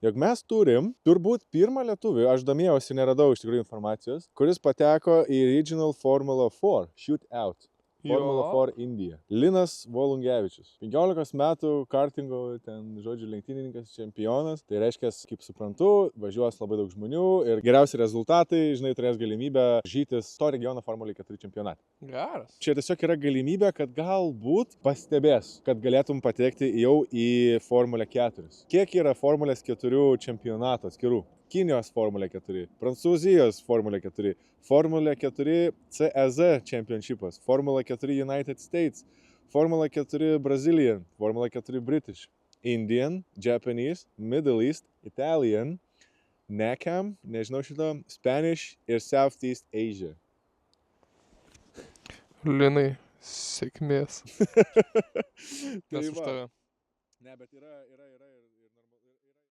jog mes turim turbūt pirmą lietuvį, aš domėjausi, neradau iš tikrųjų informacijos, kuris pateko į Regional Formula 4 Shootout. Formula 4 India. Linas Volungevičius. 15 metų kartingo, lenktynininkas, čempionas. Tai reiškia, kaip suprantu, važiuos labai daug žmonių ir geriausi rezultatai, turės galimybę žytis to regiono Formula 4 čempionate. Geras. Čia tiesiog yra galimybė, kad galbūt pastebės, kad galėtum patekti jau į Formula 4. Kiek yra Formulės 4 čempionato atskirų? Kinijos Formula 4, Prancūzijos Formula 4, Formula 4 CEZ Championshipas, Formula 4 United States, Formula 4 Brazilian, Formula 4 British, Indian, Japanese, Middle East, Italian, NACAM, nežinau šito, Spanish ir Southeast Asia. Linai, sėkmės. Tai Mes už va. tave. Ne, bet yra ir